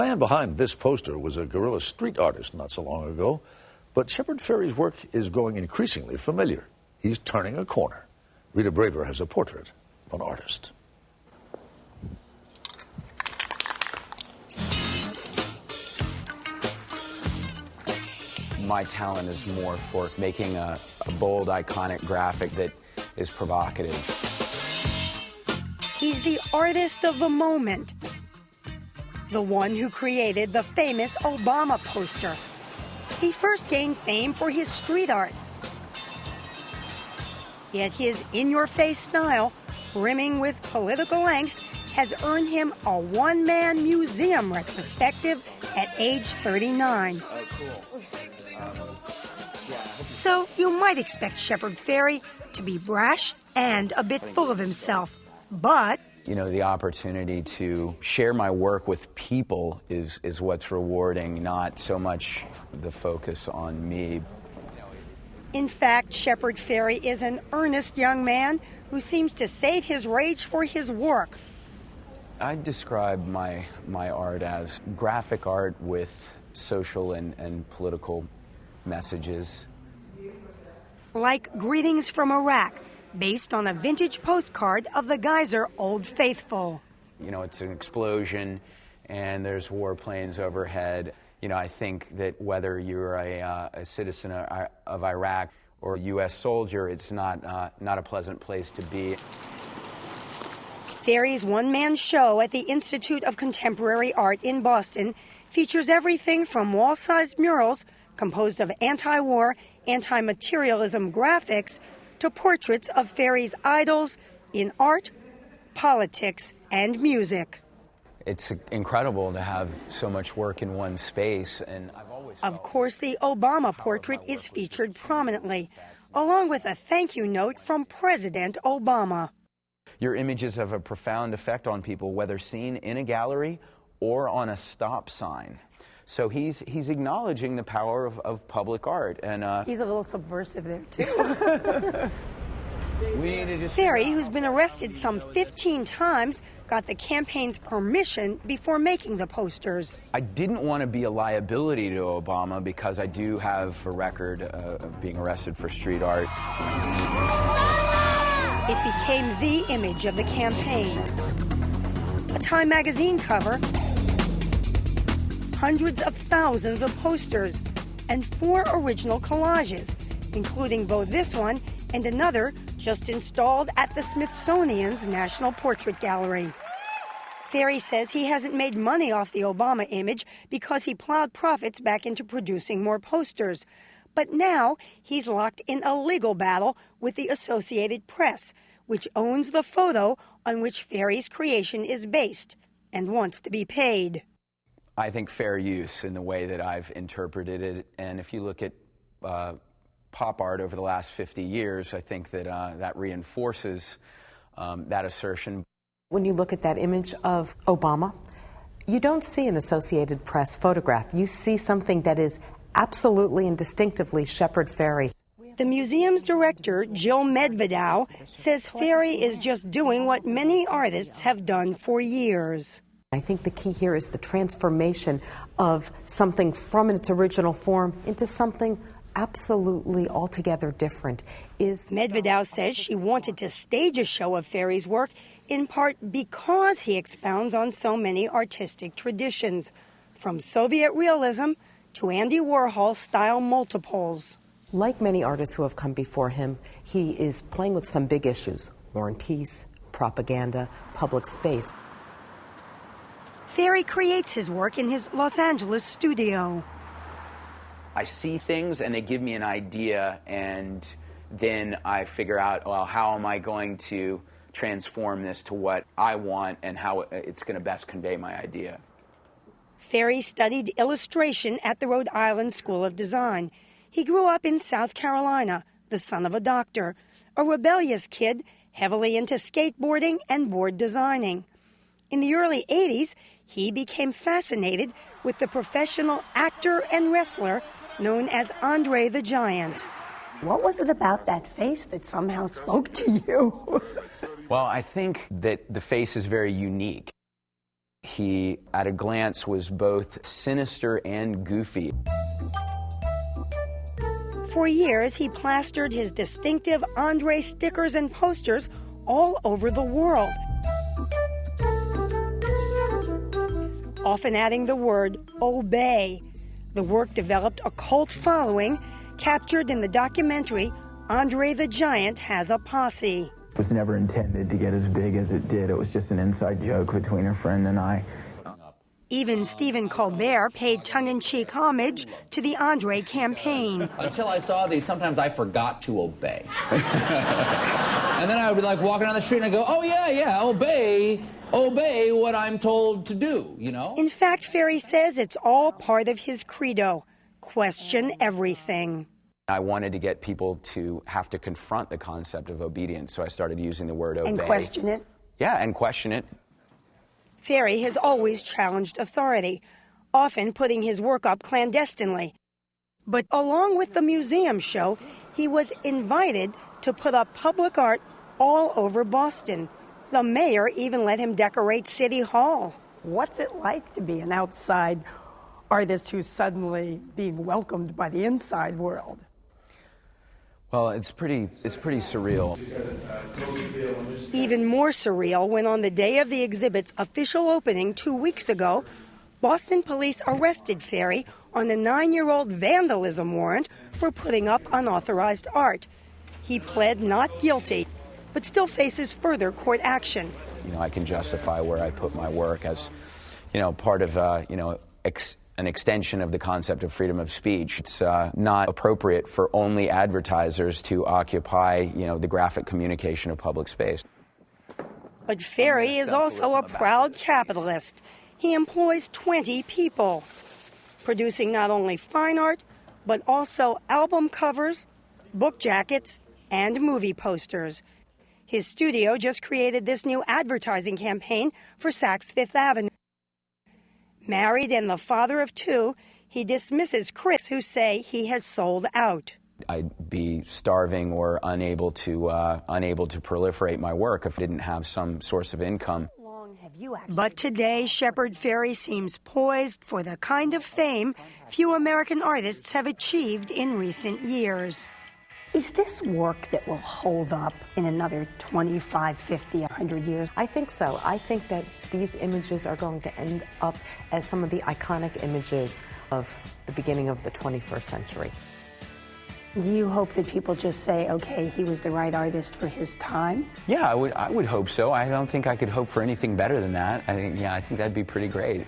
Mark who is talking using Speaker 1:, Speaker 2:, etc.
Speaker 1: The man behind this poster was a guerrilla street artist not so long ago, but Shepard Fairey's work is growing increasingly familiar. He's turning a corner. Rita Braver has a portrait of an artist.
Speaker 2: My talent is more for making a bold, iconic graphic that is provocative.
Speaker 3: He's the artist of the moment. The one who created the famous Obama poster. He first gained fame for his street art. Yet his in-your-face style, brimming with political angst, has earned him a one-man museum retrospective at age 39.
Speaker 2: Oh, cool.
Speaker 3: So you might expect Shepard Fairey to be brash and a bit full of himself, but
Speaker 2: you know, the opportunity to share my work with people is what's rewarding, not so much the focus on me.
Speaker 3: In fact, Shepard Fairey is an earnest young man who seems to save his rage for his work.
Speaker 2: I describe my art as graphic art with social and political messages.
Speaker 3: Like Greetings from Iraq, based on a vintage postcard of the geyser Old Faithful.
Speaker 2: You know, it's an explosion and there's warplanes overhead. You know, I think that whether you're a citizen of Iraq or a U.S. soldier, it's not a pleasant place to be.
Speaker 3: Fairey's one-man show at the Institute of Contemporary Art in Boston features everything from wall-sized murals composed of anti-war, anti-materialism graphics to portraits of Fairey's idols in art, politics, and music.
Speaker 2: It's incredible to have so much work in one space, and I've always
Speaker 3: Of course, the Obama portrait is featured prominently, along with a thank you note from President Obama.
Speaker 2: Your images have a profound effect on people, whether seen in a gallery or on a stop sign. So he's acknowledging the power of public art, and
Speaker 3: he's a little subversive there too. Fairey, who's been arrested some 15 times, got the campaign's permission before making the posters.
Speaker 2: I didn't want to be a liability to Obama because I do have a record of being arrested for street art.
Speaker 3: It became the image of the campaign. A Time magazine cover, hundreds of thousands of posters, and 4 original collages, including both this one and another just installed at the Smithsonian's National Portrait Gallery. Fairey says he hasn't made money off the Obama image because he plowed profits back into producing more posters. But now he's locked in a legal battle with the Associated Press, which owns the photo on which Fairey's creation is based and wants to be paid.
Speaker 2: I think fair use in the way that I've interpreted it, and if you look at pop art over the last 50 years, I think that that reinforces that assertion.
Speaker 4: When you look at that image of Obama, you don't see an Associated Press photograph. You see something that is absolutely and distinctively Shepard Fairey.
Speaker 3: The museum's director, Jill Medvedow, says Fairey is just doing what many artists have done for years.
Speaker 4: I think the key here is the transformation of something from its original form into something absolutely altogether different.
Speaker 3: Medvedow says she wanted to stage a show of Fairey's work in part because he expounds on so many artistic traditions, from Soviet realism to Andy Warhol-style multiples.
Speaker 4: Like many artists who have come before him, he is playing with some big issues: war and peace, propaganda, public space.
Speaker 3: Fairey creates his work in his Los Angeles studio.
Speaker 2: I see things and they give me an idea, and then I figure out, well, how am I going to transform this to what I want and how it's going to best convey my idea.
Speaker 3: Fairey studied illustration at the Rhode Island School of Design. He grew up in South Carolina, the son of a doctor, a rebellious kid heavily into skateboarding and board designing. In the early 80s, he became fascinated with the professional actor and wrestler known as Andre the Giant. What was it about that face that somehow spoke to you?
Speaker 2: Well, I think that the face is very unique. He, at a glance, was both sinister and goofy.
Speaker 3: For years, he plastered his distinctive Andre stickers and posters all over the world, often adding the word obey. The work developed a cult following, captured in the documentary Andre the Giant Has a Posse.
Speaker 5: It was never intended to get as big as it did. It was just an inside joke between a friend and I.
Speaker 3: Even Stephen Colbert paid tongue-in-cheek homage to the Andre campaign.
Speaker 6: Until I saw these, sometimes I forgot to obey. And then I would be like walking down the street and I go, oh yeah, obey what I'm told to do, you know?
Speaker 3: In fact, Fairey says it's all part of his credo. Question everything.
Speaker 2: I wanted to get people to have to confront the concept of obedience, so I started using the word obey.
Speaker 3: And question it?
Speaker 2: Yeah, and question it.
Speaker 3: Fairey has always challenged authority, often putting his work up clandestinely. But along with the museum show, he was invited to put up public art all over Boston. The mayor even let him decorate City Hall.
Speaker 7: What's it like to be an outside artist who's suddenly being welcomed by the inside world?
Speaker 2: Well, it's pretty surreal.
Speaker 3: Even more surreal when on the day of the exhibit's official opening 2 weeks ago, Boston police arrested Fairey on a 9-year-old vandalism warrant for putting up unauthorized art. He pled not guilty, but still faces further court action.
Speaker 2: You know, I can justify where I put my work as, part of, an extension of the concept of freedom of speech. It's not appropriate for only advertisers to occupy, the graphic communication of public space.
Speaker 3: But Fairey is also a proud capitalist. He employs 20 people, producing not only fine art, but also album covers, book jackets, and movie posters. His studio just created this new advertising campaign for Saks Fifth Avenue. Married and the father of 2, he dismisses critics who say he has sold out.
Speaker 2: I'd be starving or unable to proliferate my work if I didn't have some source of income.
Speaker 3: But today, Shepard Fairey seems poised for the kind of fame few American artists have achieved in recent years.
Speaker 7: Is this work that will hold up in another 25, 50, 100 years?
Speaker 4: I think so. I think that these images are going to end up as some of the iconic images of the beginning of the 21st century.
Speaker 7: Do you hope that people just say, okay, he was the right artist for his time?
Speaker 2: Yeah, I would hope so. I don't think I could hope for anything better than that. I think that'd be pretty great.